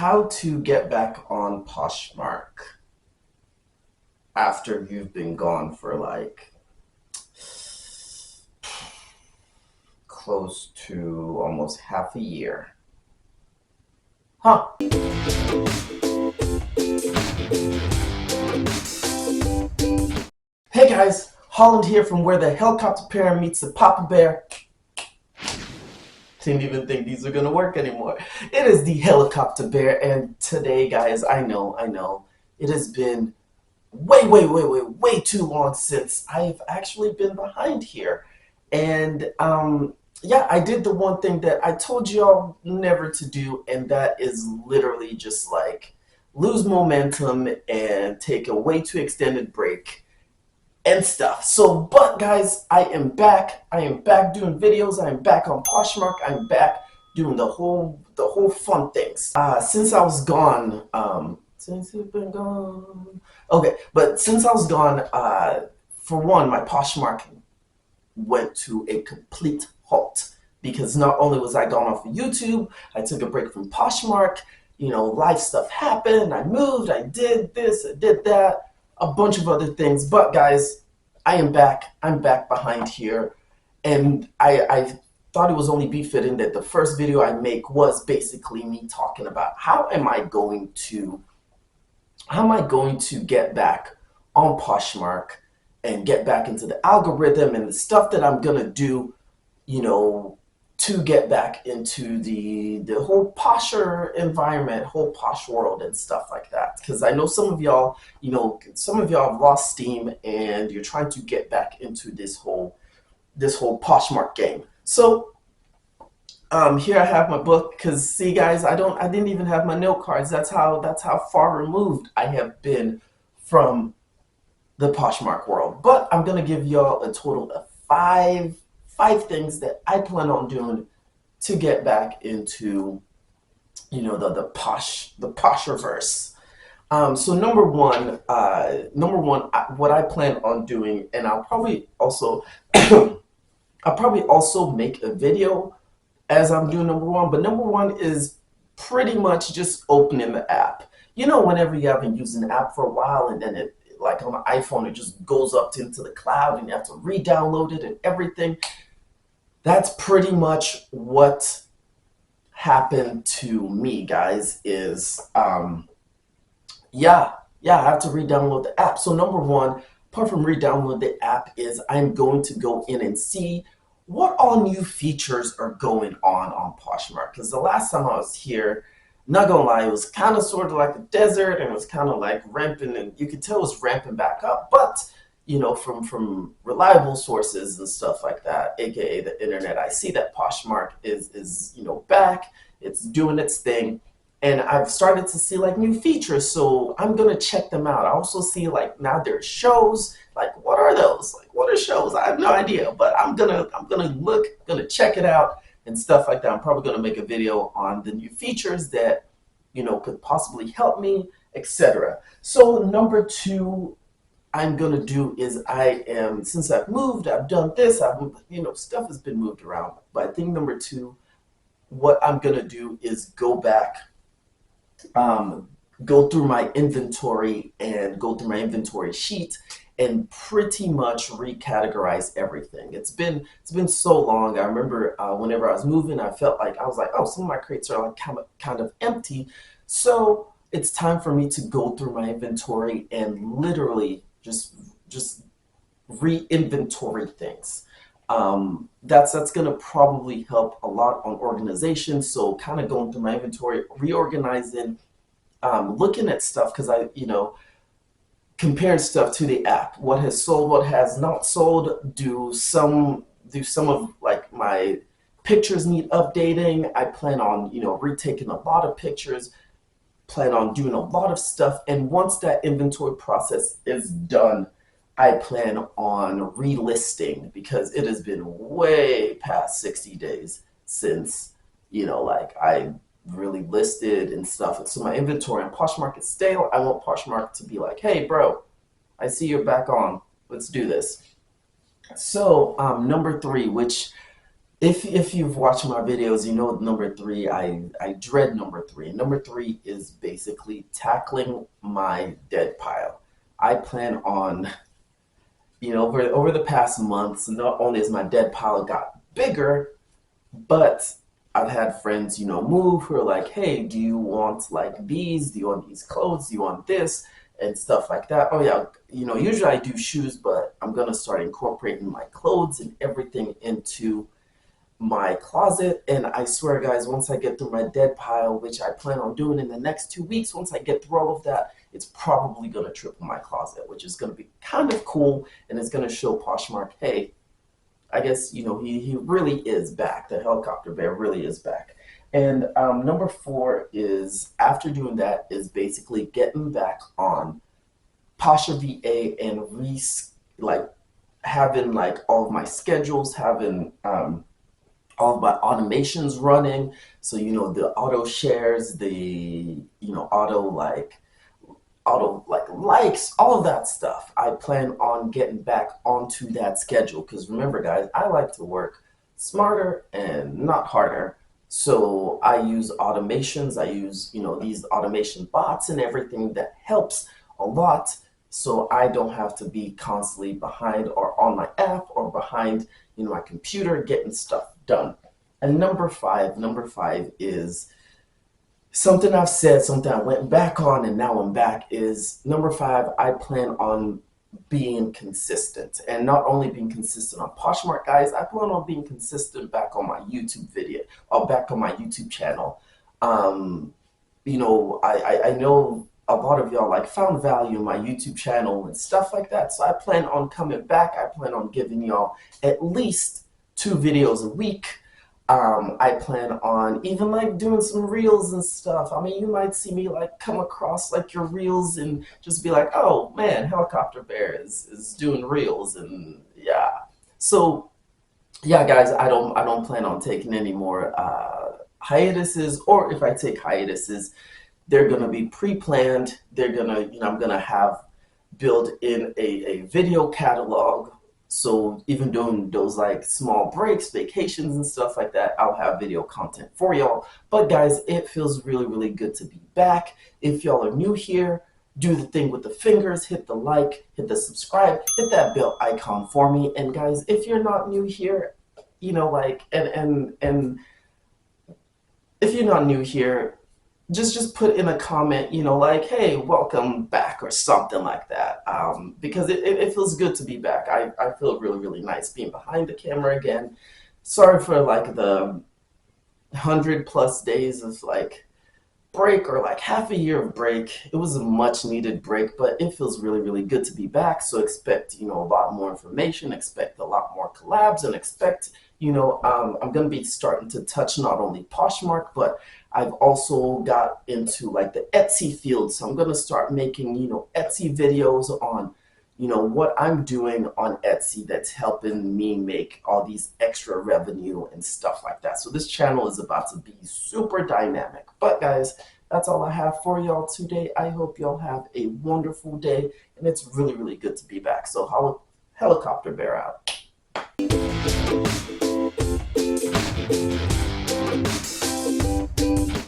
How to get back on Poshmark after you've been gone for like close to almost half a year. Huh. Hey guys, Holland here from where the helicopter pair meets the Papa Bear. Didn't even think these are gonna work anymore. It is the helicopter bear, and today, guys, I know, it has been way too long since I've actually been behind here. And yeah, I did the one thing that I told y'all never to do, and that is literally just like lose momentum and take a way too extended break and stuff. So, but guys, I am back. I am back doing videos. I am back on Poshmark. I'm back doing the whole fun things. Since I was gone, since you've been gone. Okay, but since I was gone, for one, my Poshmark went to a complete halt because not only was I gone off of YouTube, I took a break from Poshmark. You know, life stuff happened. I moved. I did this. I did that. A bunch of other things. But guys, I am back. I'm back behind here, and I thought it was only befitting that the first video I make was basically me talking about how am I going to get back on Poshmark and get back into the algorithm and the stuff that I'm gonna do, you know, to get back into the whole posher environment, whole posh world and stuff like that. Because I know some of y'all, some of y'all have lost steam and you're trying to get back into this whole Poshmark game. So here I have my book, because see guys, I didn't even have my note cards. That's how far removed I have been from the Poshmark world. But I'm gonna give y'all a total of five things that I plan on doing to get back into, the posherverse. So number one, what I plan on doing, and I'll probably also make a video as I'm doing number one. But number one is pretty much just opening the app. You know, whenever you haven't used an app for a while, and then it, like on the iPhone, it just goes up into the cloud and you have to re-download it and everything. That's pretty much what happened to me, guys, is yeah, I have to re-download the app. So number one, apart from re-download the app, is I'm going to go in and see what all new features are going on Poshmark. Because the last time I was here, not gonna lie, it was kind of sort of like a desert, and it was kind of like ramping, and you could tell it was ramping back up. But from reliable sources and stuff like that, aka the internet, I see that Poshmark is back. It's doing its thing, and I've started to see like new features, so I'm gonna check them out. I also see like now there's shows. Like, what are those? Like, what are shows? I have no idea, but I'm gonna look, gonna check it out and stuff like that. I'm probably gonna make a video on the new features that could possibly help me, etc. So number two I'm gonna do is since I've moved, I've done this, stuff has been moved around. But I think number two, what I'm gonna do is go back, go through my inventory and go through my inventory sheet and pretty much recategorize everything. It's been so long. I remember whenever I was moving, I felt like I was like, oh, some of my crates are like kind of empty. So it's time for me to go through my inventory and literally just re-inventory things. That's gonna probably help a lot on organization. So kind of going through my inventory, reorganizing, looking at stuff, because comparing stuff to the app, what has sold, what has not sold. Do some of like my pictures need updating? I plan on retaking a lot of pictures, plan on doing a lot of stuff, and once that inventory process is done, I plan on relisting, because it has been way past 60 days since like I really listed and stuff. And so my inventory on Poshmark is stale. I want Poshmark to be like, hey bro, I see you're back on, let's do this. So number three, which If you've watched my videos, you know number three, I dread number three. Number three is basically tackling my dead pile. I plan on, over the past months, not only has my dead pile got bigger, but I've had friends, move who are like, hey, do you want like these? Do you want these clothes? Do you want this? And stuff like that. Oh yeah, usually I do shoes, but I'm gonna start incorporating my clothes and everything into my closet. And I swear, guys, once I get through my dead pile, which I plan on doing in the next 2 weeks, once I get through all of that, it's probably gonna triple my closet, which is gonna be kind of cool, and it's gonna show Poshmark, hey, I guess, he really is back. The helicopter bear really is back. And number four is, after doing that, is basically getting back on Posher VA and like having like all of my schedules, having all of my automations running. So, the auto shares, the, auto like likes, all of that stuff. I plan on getting back onto that schedule because remember, guys, I like to work smarter and not harder. So I use automations. I use, these automation bots and everything that helps a lot. So I don't have to be constantly behind or on my app or behind, my computer getting stuff done. And number five is something I've said, something I went back on and now I'm back, is number five, I plan on being consistent. And not only being consistent on Poshmark, guys, I plan on being consistent back on my YouTube video or back on my YouTube channel. I know a lot of y'all like found value in my YouTube channel and stuff like that. So I plan on coming back. I plan on giving y'all at least 2 videos a week. I plan on even like doing some reels and stuff. I mean, you might see me like come across like your reels and just be like, oh man, Helicopter Bear is doing reels, and yeah. So yeah, guys, I don't plan on taking any more hiatuses, or if I take hiatuses, they're gonna be pre-planned. They're gonna, I'm gonna have build in a video catalog. So even doing those like small breaks, vacations and stuff like that, I'll have video content for y'all. But guys, it feels really, really good to be back. If y'all are new here, do the thing with the fingers, hit the like, hit the subscribe, hit that bell icon for me. And guys, if you're not new here, and if you're not new here, just put in a comment, like, hey, welcome back or something like that, because it feels good to be back. I feel really, really nice being behind the camera again. Sorry for like the 100+ days of like break, or like half a year of break. It was a much needed break, but it feels really, really good to be back. So expect, a lot more information, expect a lot more collabs, and expect, I'm going to be starting to touch not only Poshmark, but I've also got into like the Etsy field. So I'm going to start making, Etsy videos on, what I'm doing on Etsy that's helping me make all these extra revenue and stuff like that. So this channel is about to be super dynamic. But guys, that's all I have for y'all today. I hope y'all have a wonderful day, and it's really, really good to be back. So Helicopter Bear out.